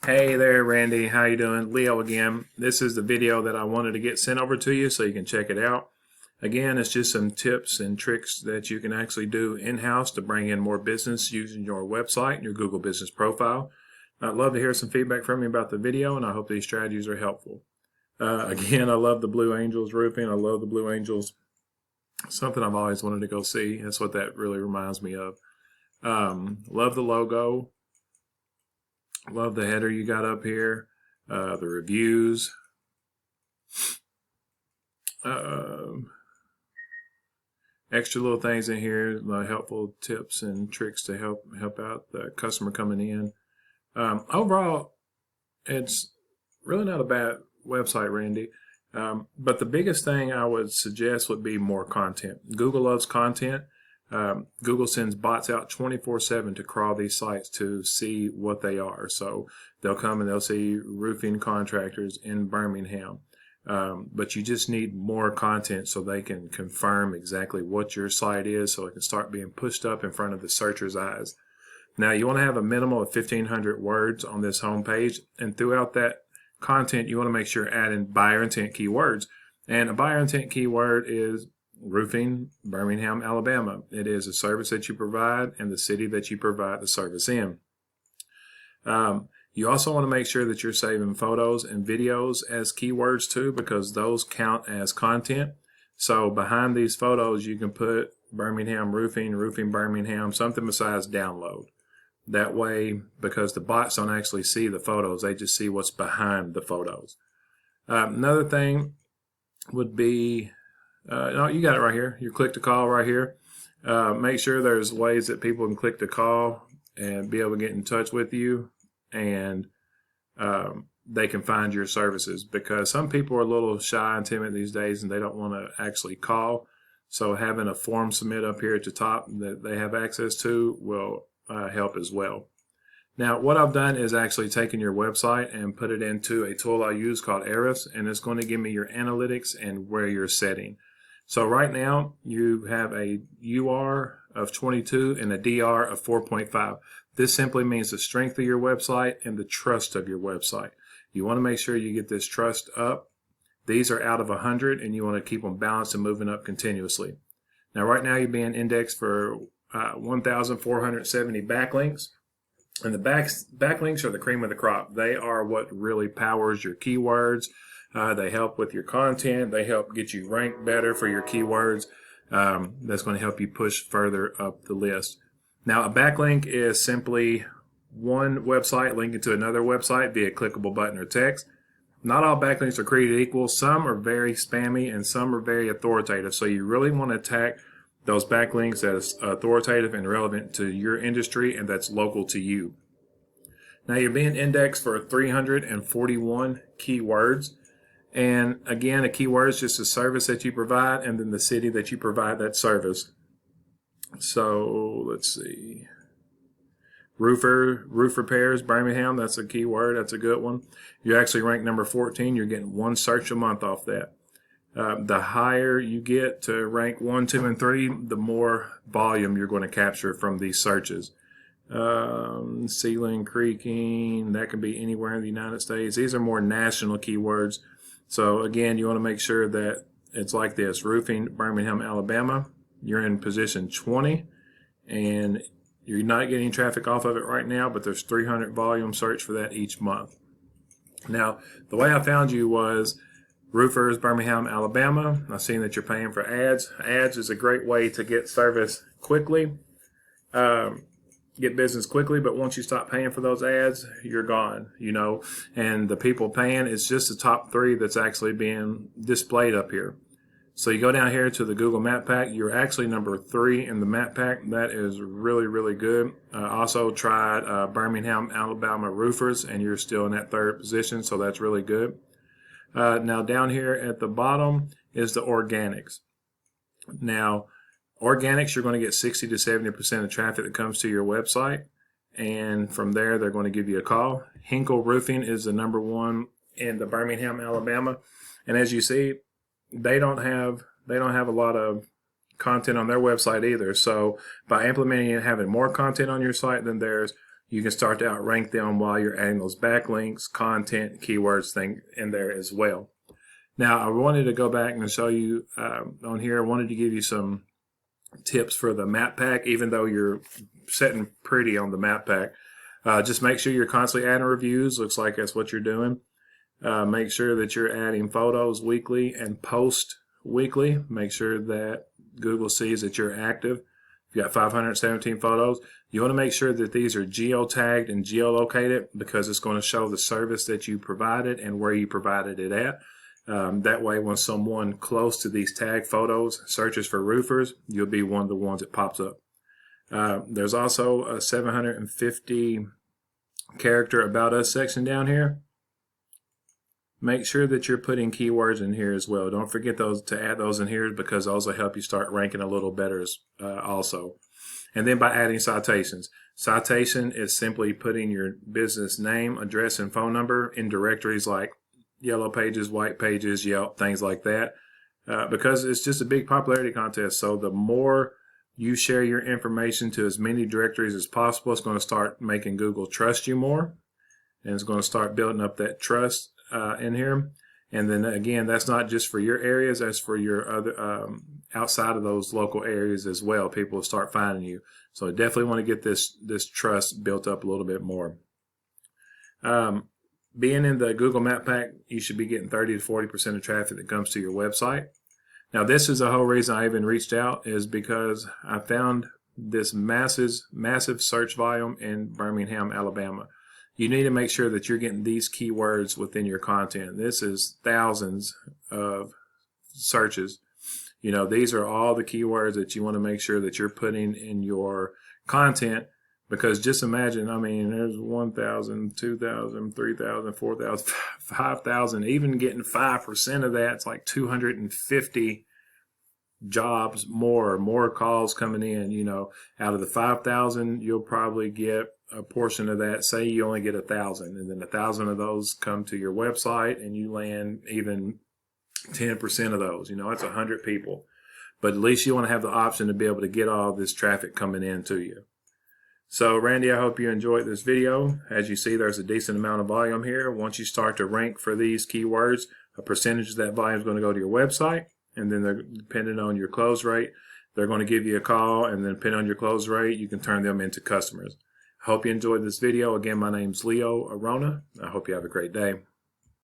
Hey there, Randy. How you doing? Leo again. This is the video that I wanted to get sent over to you so you can check it out. Again, it's just some tips and tricks that you can actually do in-house to bring in more business using your website and your Google Business Profile. I'd love to hear some feedback from you about the video, and I hope these strategies are helpful. Again, I love the Blue Angels roofing. I love the Blue Angels. Something I've always wanted to go see. That's what that really reminds me of. Love the logo. Love the header you got up here, the reviews, extra little things in here, helpful tips and tricks to help out the customer coming in. Overall, it's really not a bad website, Randy. But the biggest thing I would suggest would be more content. Google loves content. Google sends bots out 24/7 to crawl these sites to see what they are. So they'll come and they'll see roofing contractors in Birmingham. But you just need more content so they can confirm exactly what your site is so it can start being pushed up in front of the searcher's eyes. Now, you want to have a minimum of 1,500 words on this home page, and throughout that content, you want to make sure you're adding buyer intent keywords. And a buyer intent keyword is roofing, Birmingham, Alabama. It is a service that you provide and the city that you provide the service in. You also want to make sure that you're saving photos and videos as keywords too, because those count as content. So behind these photos, you can put Birmingham roofing, roofing Birmingham, something besides download. That way, because the bots don't actually see the photos, they just see what's behind the photos. Another thing would be, no, you got it right here. You click to call right here. Make sure there's ways that people can click to call and be able to get in touch with you, and they can find your services, because some people are a little shy and timid these days and they don't want to actually call. So having a form submit up here at the top that they have access to will help as well. Now, what I've done is actually taken your website and put it into a tool I use called Ahrefs, and it's going to give me your analytics and where you're setting. So right now, you have a UR of 22 and a DR of 4.5. This simply means the strength of your website and the trust of your website. You want to make sure you get this trust up. These are out of 100, and you want to keep them balanced and moving up continuously. Now, right now, you're being indexed for 1,470 backlinks. And the backlinks are the cream of the crop. They are what really powers your keywords. They help with your content. They help get you ranked better for your keywords. That's going to help you push further up the list. Now, a backlink is simply one website linking to another website via clickable button or text. Not all backlinks are created equal. Some are very spammy and some are very authoritative. So you really want to attack those backlinks that's authoritative and relevant to your industry and that's local to you. Now, you're being indexed for 341 keywords. And again, a keyword is just a service that you provide and then the city that you provide that service. So let's see. Roof repairs, Birmingham, that's a keyword. That's a good one. You actually rank number 14. You're getting one search a month off that. The higher you get to rank 1, 2, and 3, the more volume you're going to capture from these searches. Ceiling, creaking, that can be anywhere in the United States. These are more national keywords. So again, you want to make sure that it's like this. Roofing, Birmingham, Alabama. You're in position 20, and you're not getting traffic off of it right now, but there's 300 volume search for that each month. Now, the way I found you was roofers, Birmingham, Alabama. I've seen that you're paying for ads. Ads is a great way to get service quickly, get business quickly, but once you stop paying for those ads, you're gone, and the people paying, it's just the top 3 that's actually being displayed up here. So you go down here to the Google Map Pack. You're actually number 3 in the Map Pack. That is really, really good. Also tried Birmingham, Alabama roofers, and you're still in that 3rd position, so that's really good. Now down here at the bottom is the organics. Now, organics, you're going to get 60 to 70% of traffic that comes to your website, and from there they're going to give you a call. Hinkle Roofing is the number 1 in the Birmingham, Alabama, and as you see, they don't have a lot of content on their website either. So by implementing and having more content on your site than theirs, you can start to outrank them while you're adding those backlinks, content, keywords thing in there as well. Now, I wanted to go back and show you on here, I wanted to give you some tips for the map pack, even though you're setting pretty on the map pack. Just make sure you're constantly adding reviews. Looks like that's what you're doing. Make sure that you're adding photos weekly and post weekly. Make sure that Google sees that you're active. If you got 517 photos, you want to make sure that these are geotagged and geolocated, because it's going to show the service that you provided and where you provided it at. That way, when someone close to these tag photos searches for roofers, you'll be one of the ones that pops up. There's also a 750 character About Us section down here. Make sure that you're putting keywords in here as well. Don't forget those, to add those in here, because those will help you start ranking a little better also. And then by adding citations. Citation is simply putting your business name, address, and phone number in directories like Yellow Pages, White Pages, Yelp, things like that, because it's just a big popularity contest. So the more you share your information to as many directories as possible, it's going to start making Google trust you more, and it's going to start building up that trust in here. And then again, that's not just for your areas, that's for your other outside of those local areas as well. People will start finding you. So I definitely want to get this trust built up a little bit more. Being in the Google Map Pack, you should be getting 30 to 40% of traffic that comes to your website. Now, this is the whole reason I even reached out, is because I found this massive search volume in Birmingham, Alabama. You need to make sure that you're getting these keywords within your content. This is thousands of searches. You know, these are all the keywords that you want to make sure that you're putting in your content, because just imagine, I mean, there's 1,000, 2,000, 3,000, 4,000, 5,000, even getting 5% of that, it's like 250 jobs more calls coming in. You know, out of the 5,000, you'll probably get a portion of that. Say you only get 1,000, and then 1,000 of those come to your website, and you land even 10% of those. You know, it's 100 people. But at least you want to have the option to be able to get all this traffic coming in to you. So, Randy, I hope you enjoyed this video. As you see, there's a decent amount of volume here. Once you start to rank for these keywords, a percentage of that volume is going to go to your website, and then depending on your close rate, they're going to give you a call, and then depending on your close rate, you can turn them into customers. I hope you enjoyed this video. Again, my name's Leo Arona. I hope you have a great day.